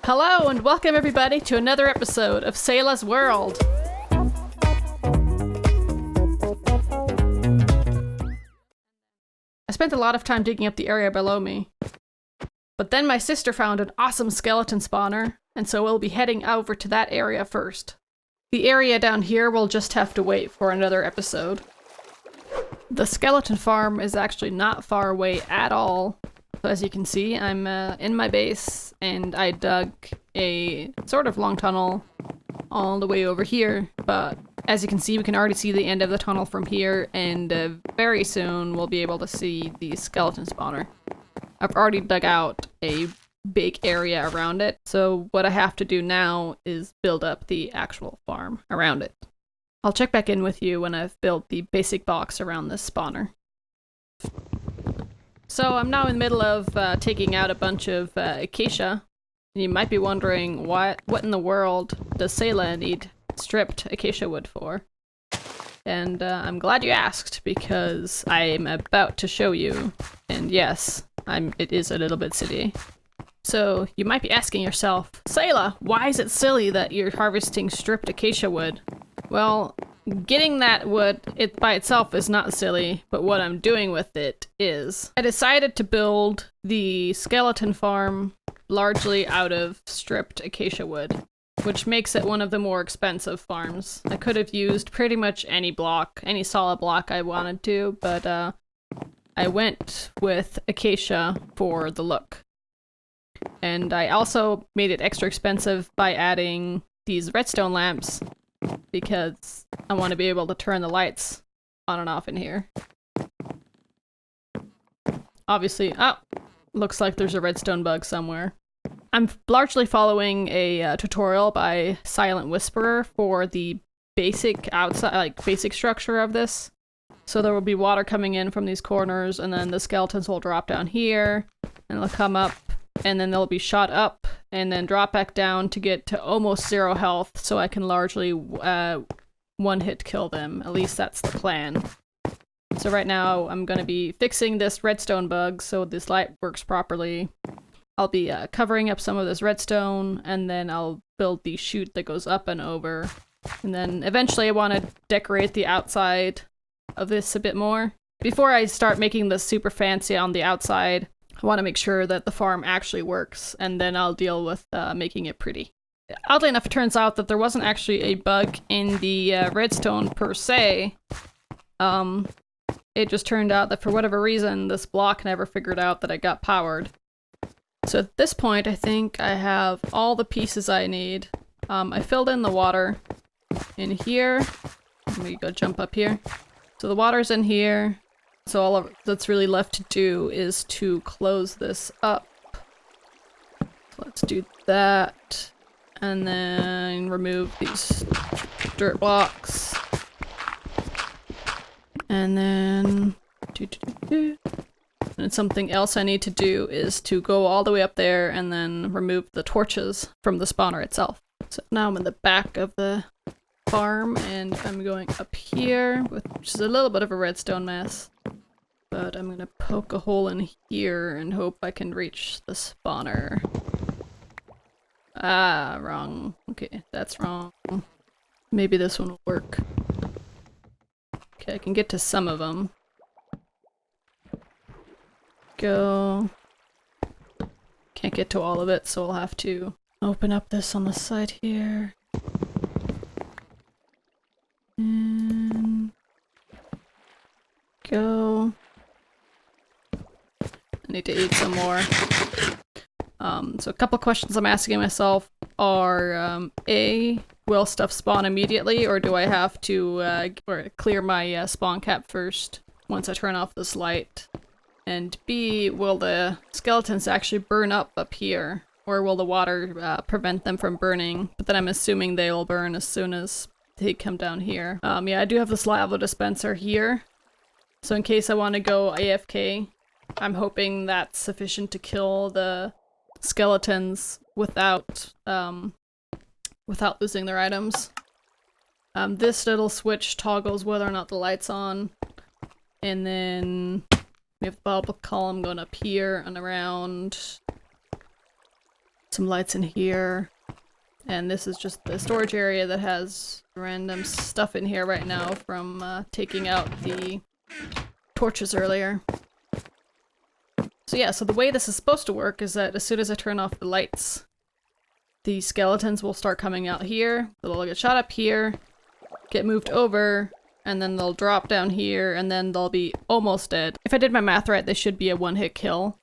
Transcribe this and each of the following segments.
Hello and welcome everybody to another episode of Ceyla's World. I spent a lot of time digging up the area below me, but then my sister found an awesome skeleton spawner, and so we'll be heading over to that area first. The area down here will just have to wait for another episode. The skeleton farm is actually not far away at all. As you can see, I'm in my base, and I dug a sort of long tunnel all the way over here, but as you can see, we can already see the end of the tunnel from here, and very soon we'll be able to see the skeleton spawner. I've already dug out a big area around it, so what I have to do now is build up the actual farm around it. I'll check back in with you when I've built the basic box around this spawner. So I'm now in the middle of taking out a bunch of acacia. You might be wondering what in the world does Ceyla need stripped acacia wood for? And I'm glad you asked, because I'm about to show you. And yes, it is a little bit silly. So you might be asking yourself, Ceyla, why is it silly that you're harvesting stripped acacia wood? Well, getting that wood by itself is not silly, but what I'm doing with it is. I decided to build the skeleton farm largely out of stripped acacia wood, which makes it one of the more expensive farms. I could have used pretty much any block, any solid block I wanted to, but I went with acacia for the look. And I also made it extra expensive by adding these redstone lamps, because I want to be able to turn the lights on and off in here. Obviously, looks like there's a redstone bug somewhere. I'm largely following a tutorial by Silent Whisperer for the basic basic structure of this. So there will be water coming in from these corners, and then the skeletons will drop down here, and they'll come up, and then they'll be shot up, and then drop back down to get to almost 0 health, so I can largely one-hit kill them. At least that's the plan. So right now, I'm going to be fixing this redstone bug so this light works properly. I'll be covering up some of this redstone, and then I'll build the chute that goes up and over. And then eventually I want to decorate the outside of this a bit more. Before I start making this super fancy on the outside, I want to make sure that the farm actually works, and then I'll deal with making it pretty. Oddly enough, it turns out that there wasn't actually a bug in the redstone per se. It just turned out that for whatever reason, this block never figured out that it got powered. So at this point, I think I have all the pieces I need. I filled in the water in here. Let me go jump up here. So the water's in here. So all that's really left to do is to close this up. So let's do that. And then remove these dirt blocks. And then and something else I need to do is to go all the way up there and then remove the torches from the spawner itself. So now I'm in the back of the farm, and I'm going up here, which is a little bit of a redstone mess. But I'm gonna poke a hole in here and hope I can reach the spawner. Wrong. Okay, that's wrong. Maybe this one will work. Okay, I can get to some of them. Go. Can't get to all of it, so I'll have to open up this on the side here. And go. I need to eat some more. So a couple questions I'm asking myself are, A, will stuff spawn immediately, or do I have to clear my spawn cap first once I turn off this light? And B, will the skeletons actually burn up here, or will the water prevent them from burning? But then I'm assuming they will burn as soon as they come down here. Yeah, I do have this lava dispenser here, so in case I want to go AFK, I'm hoping that's sufficient to kill the skeletons without losing their items. This little switch toggles whether or not the light's on, and then we have the bubble column going up here and around. some lights in here. And this is just the storage area that has random stuff in here right now from taking out the torches earlier. So yeah, so the way this is supposed to work is that as soon as I turn off the lights, the skeletons will start coming out here. They'll get shot up here, get moved over, and then they'll drop down here, and then they'll be almost dead. If I did my math right, they should be a one-hit kill.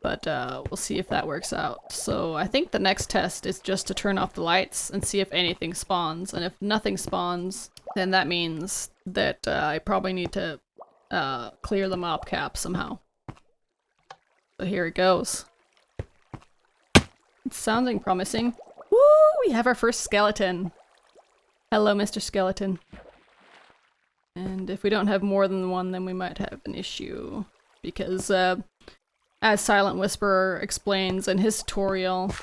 But we'll see if that works out. So I think the next test is just to turn off the lights and see if anything spawns. And if nothing spawns, then that means that I probably need to clear the mob cap somehow. So here it goes. It's sounding promising. Woo! We have our first skeleton. Hello, Mr. Skeleton. And if we don't have more than one, then we might have an issue. Because, as Silent Whisperer explains in his tutorial,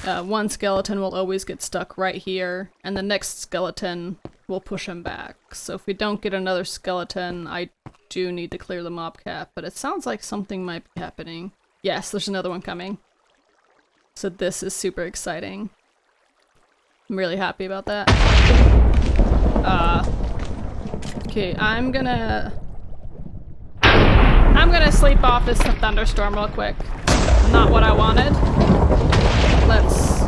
one skeleton will always get stuck right here, and the next skeleton will push him back. So if we don't get another skeleton, I do need to clear the mob cap, but it sounds like something might be happening. Yes, there's another one coming. So this is super exciting. I'm really happy about that. Okay, I'm gonna sleep off this thunderstorm real quick. Not what I wanted. Let's...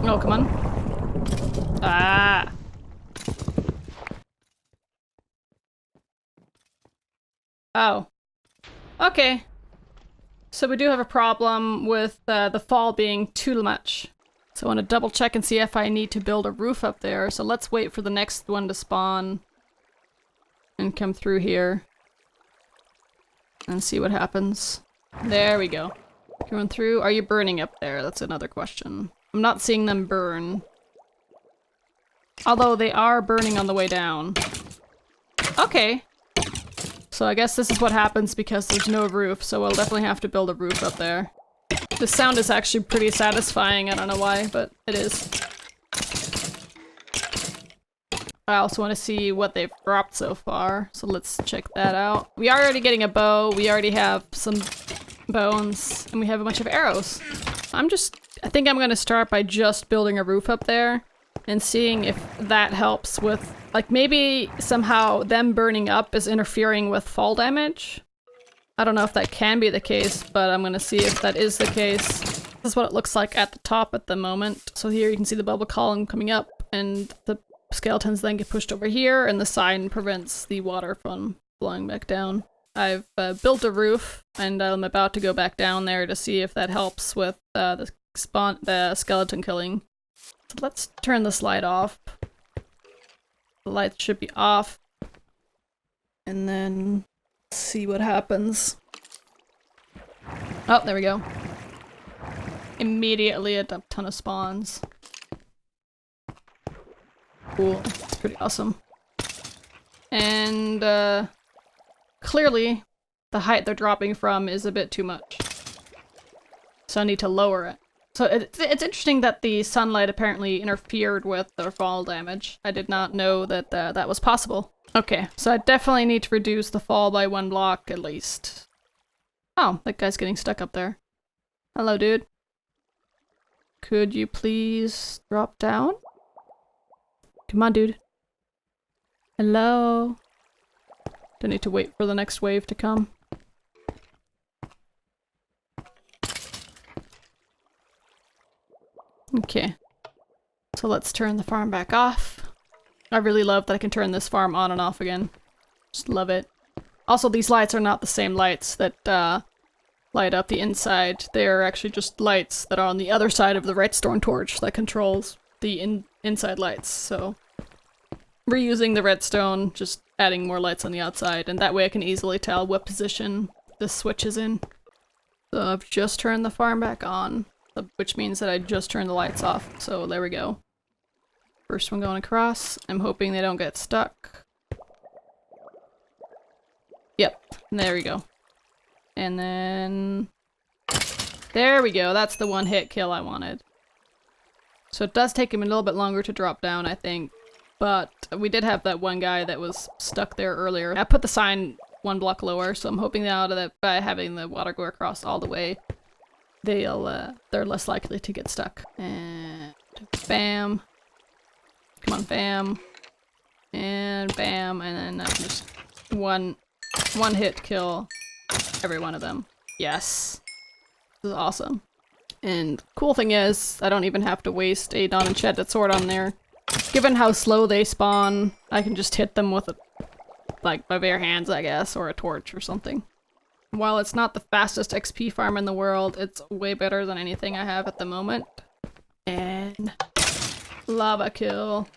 Oh, come on. Ah! Oh. Okay. So we do have a problem with the fall being too much. So I want to double check and see if I need to build a roof up there. So let's wait for the next one to spawn and come through here and see what happens. There we go. Going through. Are you burning up there? That's another question. I'm not seeing them burn. Although they are burning on the way down. Okay. So I guess this is what happens because there's no roof, so we'll definitely have to build a roof up there. The sound is actually pretty satisfying, I don't know why, but it is. I also want to see what they've dropped so far, so let's check that out. We are already getting a bow, we already have some bones, and we have a bunch of arrows. I think I'm going to start by just building a roof up there and seeing if that helps with, like, maybe somehow them burning up is interfering with fall damage. I don't know if that can be the case, but I'm gonna see if that is the case. This is what it looks like at the top at the moment. So here you can see the bubble column coming up, and the skeletons then get pushed over here, and the sign prevents the water from flowing back down. I've built a roof, and I'm about to go back down there to see if that helps with the skeleton killing. So let's turn this light off. The lights should be off. And then see what happens. Oh, there we go. Immediately a ton of spawns. Cool. It's pretty awesome. And clearly the height they're dropping from is a bit too much. So I need to lower it. So it's interesting that the sunlight apparently interfered with their fall damage. I did not know that that was possible. Okay, so I definitely need to reduce the fall by 1 block at least. Oh, that guy's getting stuck up there. Hello, dude. Could you please drop down? Come on, dude. Hello? Don't need to wait for the next wave to come. Okay, so let's turn the farm back off. I really love that I can turn this farm on and off again. Just love it. Also, these lights are not the same lights that light up the inside. They are actually just lights that are on the other side of the redstone torch that controls the inside lights. So we're using the redstone, just adding more lights on the outside, and that way I can easily tell what position the switch is in. So I've just turned the farm back on. Which means that I just turned the lights off, so there we go. First one going across. I'm hoping they don't get stuck. Yep, there we go. And then... there we go, that's the one-hit kill I wanted. So it does take him a little bit longer to drop down, I think. But we did have that one guy that was stuck there earlier. I put the sign 1 block lower, so I'm hoping now that by having the water go across all the way, they're less likely to get stuck. And bam. Come on, bam. And bam, and then just one hit kill every one of them. Yes. This is awesome. And cool thing is, I don't even have to waste a non-enchanted sword on there. Given how slow they spawn, I can just hit them with like my bare hands, I guess, or a torch or something. While it's not the fastest XP farm in the world, it's way better than anything I have at the moment. And lava kill.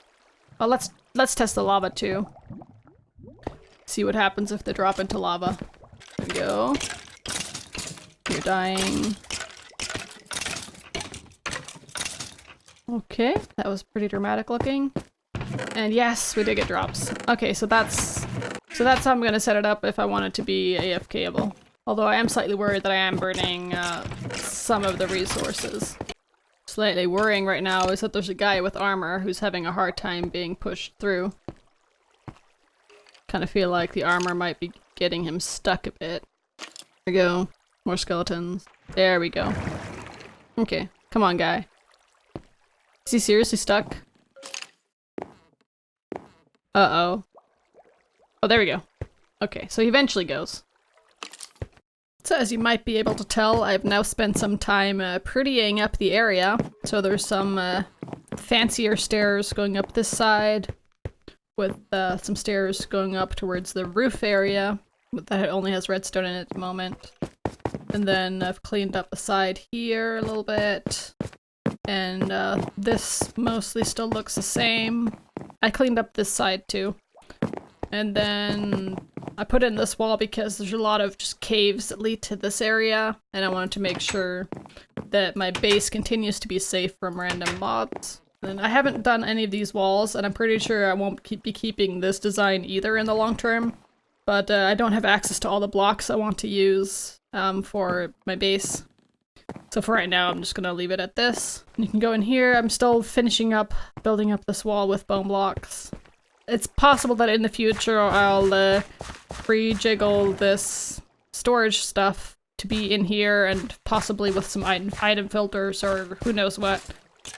Well, let's test the lava too. See what happens if they drop into lava. There we go. You're dying. Okay, that was pretty dramatic looking. And yes, we did get drops. Okay, so that's how I'm gonna set it up if I want it to be AFKable. Although I am slightly worried that I am burning some of the resources. Slightly worrying right now is that there's a guy with armor who's having a hard time being pushed through. Kind of feel like the armor might be getting him stuck a bit. There we go. More skeletons. There we go. Okay, come on, guy. Is he seriously stuck? Uh-oh. Oh, there we go. Okay, so he eventually goes. So as you might be able to tell, I've now spent some time prettying up the area. So there's some fancier stairs going up this side, with some stairs going up towards the roof area, but that only has redstone in it at the moment. And then I've cleaned up the side here a little bit. And this mostly still looks the same. I cleaned up this side too. And then I put in this wall because there's a lot of just caves that lead to this area, and I wanted to make sure that my base continues to be safe from random mobs. And I haven't done any of these walls, and I'm pretty sure I won't be keeping this design either in the long term, but I don't have access to all the blocks I want to use for my base. So for right now, I'm just gonna leave it at this. You can go in here. I'm still finishing up building up this wall with bone blocks. It's possible that in the future I'll rejiggle this storage stuff to be in here, and possibly with some item filters or who knows what.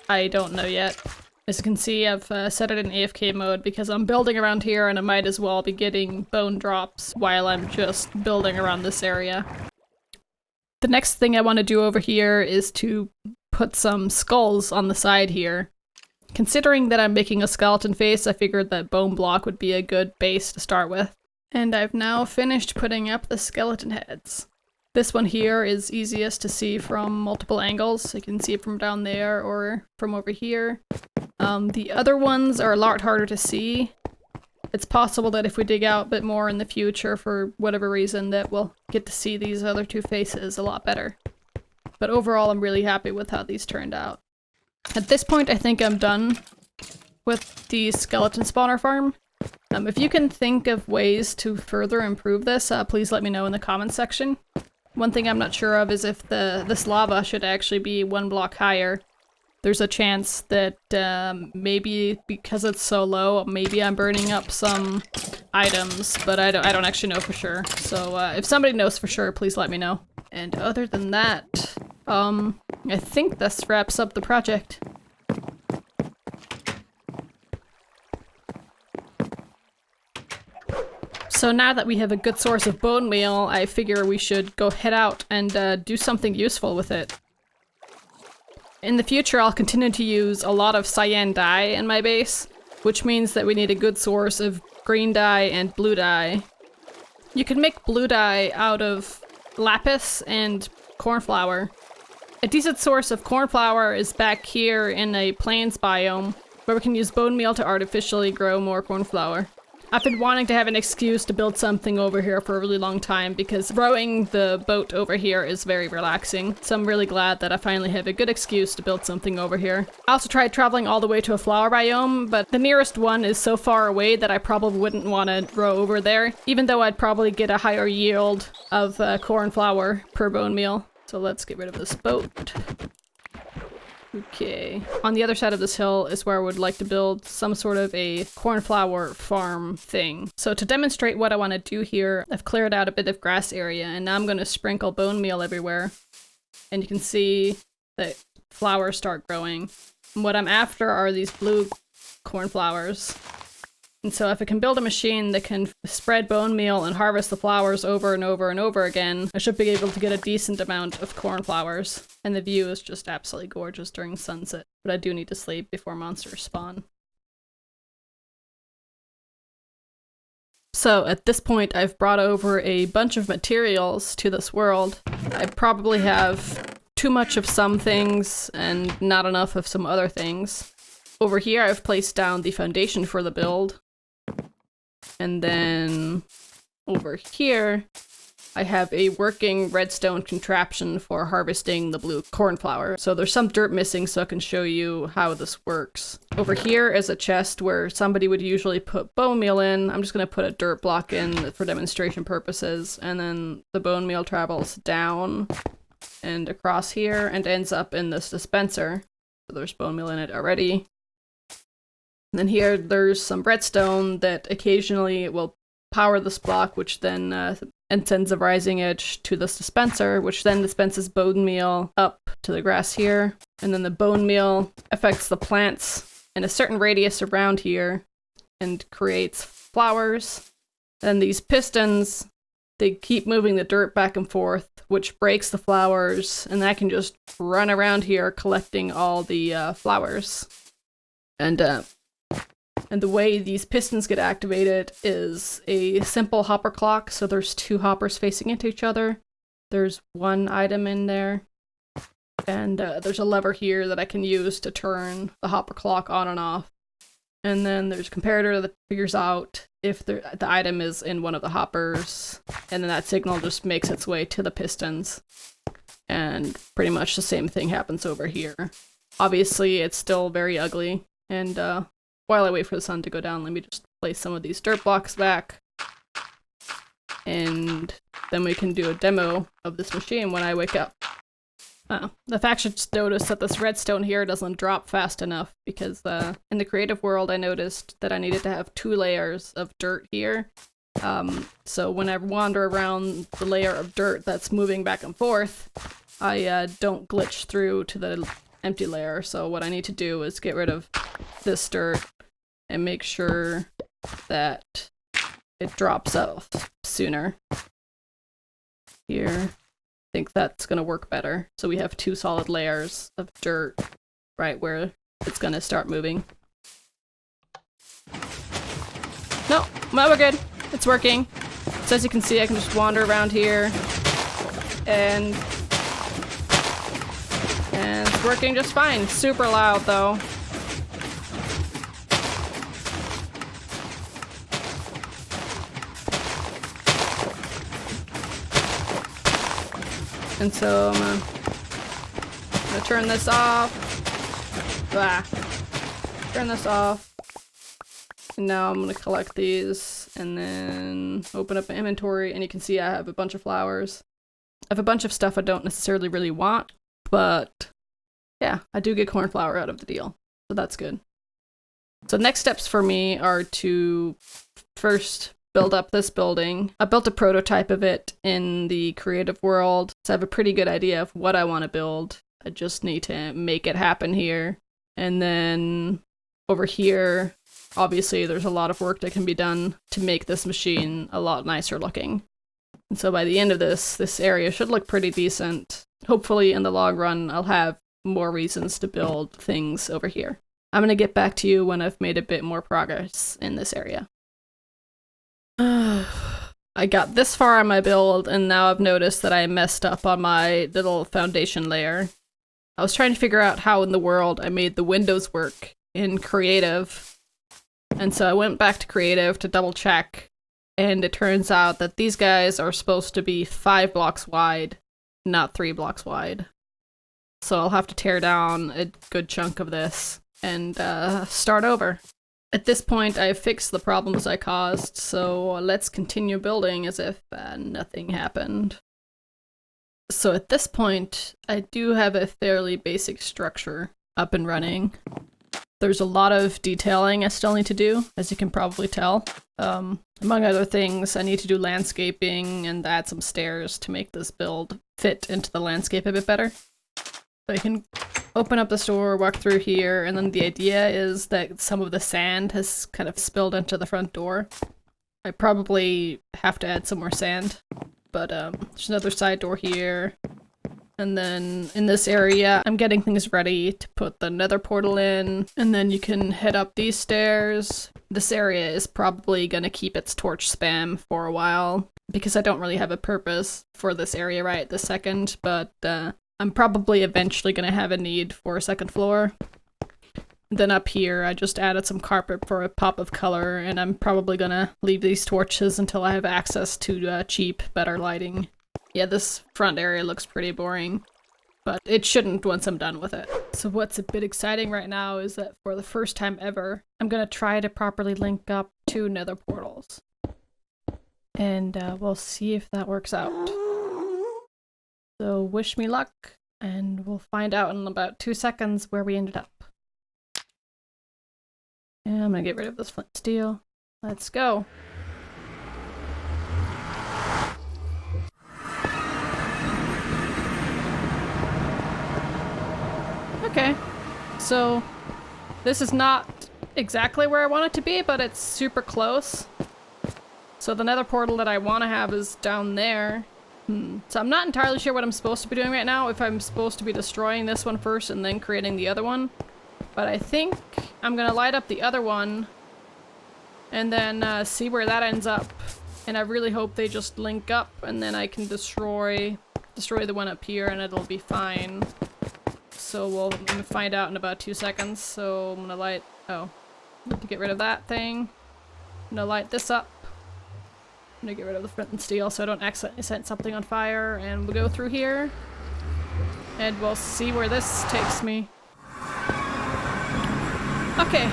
I don't know yet. As you can see, I've set it in AFK mode because I'm building around here and I might as well be getting bone drops while I'm just building around this area. The next thing I want to do over here is to put some skulls on the side here. Considering that I'm making a skeleton face, I figured that bone block would be a good base to start with. And I've now finished putting up the skeleton heads. This one here is easiest to see from multiple angles. You can see it from down there or from over here. The other ones are a lot harder to see. It's possible that if we dig out a bit more in the future for whatever reason that we'll get to see these other two faces a lot better. But overall, I'm really happy with how these turned out. At this point, I think I'm done with the skeleton spawner farm. If you can think of ways to further improve this, please let me know in the comments section. One thing I'm not sure of is if this lava should actually be 1 block higher. There's a chance that maybe because it's so low, maybe I'm burning up some items, but I don't actually know for sure. So if somebody knows for sure, please let me know. And other than that, I think this wraps up the project. So now that we have a good source of bone meal, I figure we should go head out and do something useful with it. In the future, I'll continue to use a lot of cyan dye in my base, which means that we need a good source of green dye and blue dye. You can make blue dye out of lapis and cornflower. A decent source of cornflower is back here in a plains biome, where we can use bone meal to artificially grow more cornflower. I've been wanting to have an excuse to build something over here for a really long time because rowing the boat over here is very relaxing, so I'm really glad that I finally have a good excuse to build something over here. I also tried traveling all the way to a flower biome, but the nearest one is so far away that I probably wouldn't want to row over there, even though I'd probably get a higher yield of cornflower per bone meal. So let's get rid of this boat. Okay. On the other side of this hill is where I would like to build some sort of a cornflower farm thing. So to demonstrate what I want to do here, I've cleared out a bit of grass area and now I'm going to sprinkle bone meal everywhere. and you can see that flowers start growing. And what I'm after are these blue cornflowers. And so if I can build a machine that can spread bone meal and harvest the flowers over and over and over again, I should be able to get a decent amount of cornflowers. And the view is just absolutely gorgeous during sunset. But I do need to sleep before monsters spawn. So at this point, I've brought over a bunch of materials to this world. I probably have too much of some things and not enough of some other things. Over here, I've placed down the foundation for the build. And then over here, I have a working redstone contraption for harvesting the blue cornflower. So there's some dirt missing, so I can show you how this works. Over here is a chest where somebody would usually put bone meal in. I'm just going to put a dirt block in for demonstration purposes. And then the bone meal travels down and across here and ends up in this dispenser. So there's bone meal in it already. And then here, there's some redstone that occasionally will power this block, which then sends a rising edge to this dispenser, which then dispenses bone meal up to the grass here. And then the bone meal affects the plants in a certain radius around here and creates flowers. And these pistons, they keep moving the dirt back and forth, which breaks the flowers, and I can just run around here collecting all the flowers. And the way these pistons get activated is a simple hopper clock. So there's two hoppers facing into each other. There's one item in there. And there's a lever here that I can use to turn the hopper clock on and off. And then there's a comparator that figures out if the item is in one of the hoppers. And then that signal just makes its way to the pistons. And pretty much the same thing happens over here. Obviously, it's still very ugly. And while I wait for the sun to go down, let me just place some of these dirt blocks back. And then we can do a demo of this machine when I wake up. The fact should just notice that this redstone here doesn't drop fast enough because in the creative world I noticed that I needed to have 2 layers of dirt here. So when I wander around the layer of dirt that's moving back and forth, I don't glitch through to the empty layer. So what I need to do is get rid of this dirt and make sure that it drops off sooner. Here, I think that's gonna work better. So we have 2 solid layers of dirt right where it's gonna start moving. No, we're good. It's working. So as you can see, I can just wander around here and it's working just fine. Super loud though. And so I'm gonna turn this off. Blah. Turn this off. And now I'm gonna collect these and then open up my inventory, and you can see I have a bunch of flowers. I have a bunch of stuff I don't necessarily really want, but yeah, I do get cornflower out of the deal, so that's good. So next steps for me are to first build up this building. I built a prototype of it in the creative world, so I have a pretty good idea of what I want to build. I just need to make it happen here. And then over here, obviously there's a lot of work that can be done to make this machine a lot nicer looking. And so by the end of this area should look pretty decent. Hopefully in the long run, I'll have more reasons to build things over here. I'm gonna get back to you when I've made a bit more progress in this area. I got this far on my build, and now I've noticed that I messed up on my little foundation layer. I was trying to figure out how in the world I made the windows work in creative. And so I went back to creative to double check, and it turns out that these guys are supposed to be 5 blocks wide, not 3 blocks wide. So I'll have to tear down a good chunk of this and start over. At this point, I've fixed the problems I caused, so let's continue building as if nothing happened. So at this point, I do have a fairly basic structure up and running. There's a lot of detailing I still need to do, as you can probably tell. Among other things, I need to do landscaping and add some stairs to make this build fit into the landscape a bit better. So I can open up the store, walk through here, and then the idea is that some of the sand has kind of spilled into the front door. I probably have to add some more sand, but there's another side door here. And then in this area, I'm getting things ready to put the nether portal in, and then you can head up these stairs. This area is probably gonna keep its torch spam for a while, because I don't really have a purpose for this area right this second, but I'm probably eventually gonna have a need for a second floor. And then up here, I just added some carpet for a pop of color, and I'm probably gonna leave these torches until I have access to cheap, better lighting. Yeah, this front area looks pretty boring, but it shouldn't once I'm done with it. So what's a bit exciting right now is that for the first time ever, I'm gonna try to properly link up two nether portals. And we'll see if that works out. So wish me luck, and we'll find out in about 2 seconds where we ended up. And I'm gonna get rid of this flint steel. Let's go. Okay, so this is not exactly where I want it to be, but it's super close. So the nether portal that I want to have is down there. So I'm not entirely sure what I'm supposed to be doing right now, if I'm supposed to be destroying this one first and then creating the other one. But I think I'm gonna light up the other one and then see where that ends up. And I really hope they just link up and then I can destroy the one up here and it'll be fine. So I'm gonna find out in about 2 seconds. So I'm gonna light, to get rid of that thing. I'm gonna light this up. I'm gonna get rid of the flint and steel so I don't accidentally set something on fire, and we'll go through here. And we'll see where this takes me. Okay.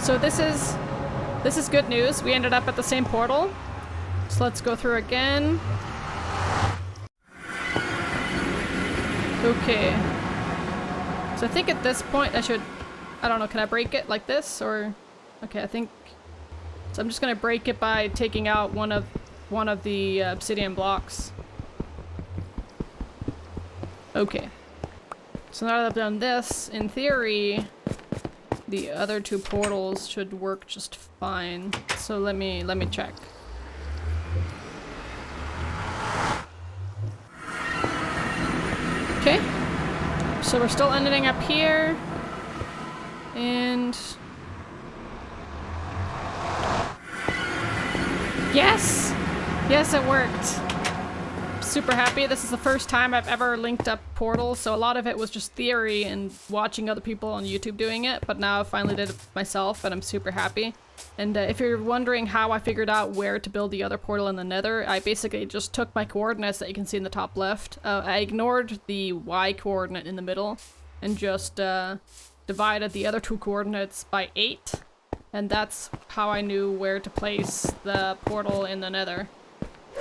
So this is good news. We ended up at the same portal. So let's go through again. Okay. So I think at this point I don't know, can I break it like this or? Okay, so I'm just gonna break it by taking out one of the obsidian blocks. Okay. So now that I've done this, in theory, the other two portals should work just fine. So let me check. Okay. So we're still ending up here. And yes! Yes, it worked. Super happy. This is the first time I've ever linked up portals, so a lot of it was just theory and watching other people on YouTube doing it, but now I finally did it myself and I'm super happy. And if you're wondering how I figured out where to build the other portal in the nether, I basically just took my coordinates that you can see in the top left. I ignored the Y coordinate in the middle and just divided the other two coordinates by 8. And that's how I knew where to place the portal in the nether.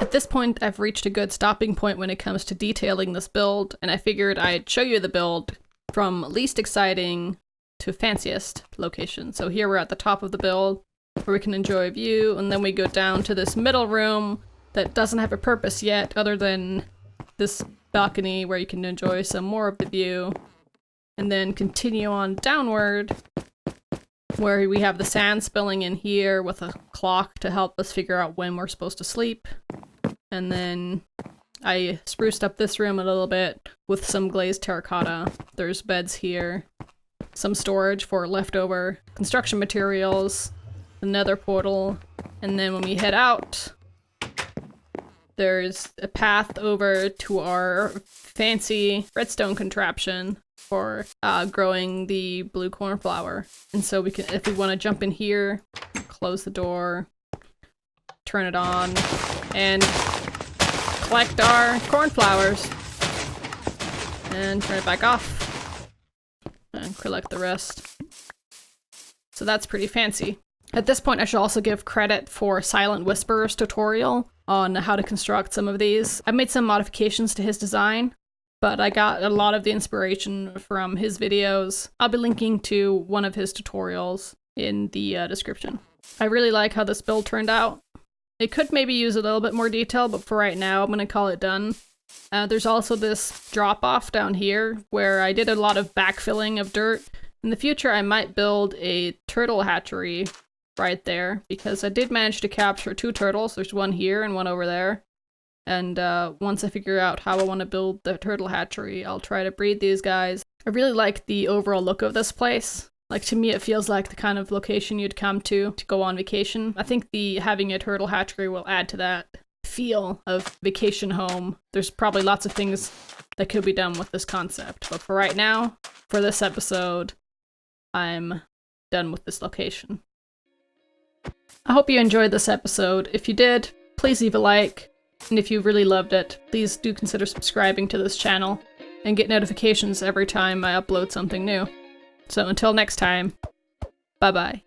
At this point, I've reached a good stopping point when it comes to detailing this build, and I figured I'd show you the build from least exciting to fanciest location. So here we're at the top of the build, where we can enjoy a view, and then we go down to this middle room that doesn't have a purpose yet, other than this balcony where you can enjoy some more of the view, and then continue on downward, where we have the sand spilling in here with a clock to help us figure out when we're supposed to sleep. And then I spruced up this room a little bit with some glazed terracotta. There's beds here, some storage for leftover construction materials, the nether portal, and then when we head out, there's a path over to our fancy redstone contraption for growing the blue cornflower. And so we can, if we want to jump in here, close the door, turn it on, and collect our cornflowers. And turn it back off. And collect the rest. So that's pretty fancy. At this point, I should also give credit for Silent Whisperer's tutorial on how to construct some of these. I've made some modifications to his design, but I got a lot of the inspiration from his videos. I'll be linking to one of his tutorials in the description. I really like how this build turned out. It could maybe use a little bit more detail, but for right now, I'm going to call it done. There's also this drop-off down here where I did a lot of backfilling of dirt. In the future, I might build a turtle hatchery right there, because I did manage to capture 2 turtles. There's one here and one over there. And once I figure out how I want to build the turtle hatchery, I'll try to breed these guys. I really like the overall look of this place. Like, to me, it feels like the kind of location you'd come to go on vacation. I think having a turtle hatchery will add to that feel of vacation home. There's probably lots of things that could be done with this concept, but for right now, for this episode, I'm done with this location. I hope you enjoyed this episode. If you did, please leave a like, and if you really loved it, please do consider subscribing to this channel and get notifications every time I upload something new. So until next time, bye-bye.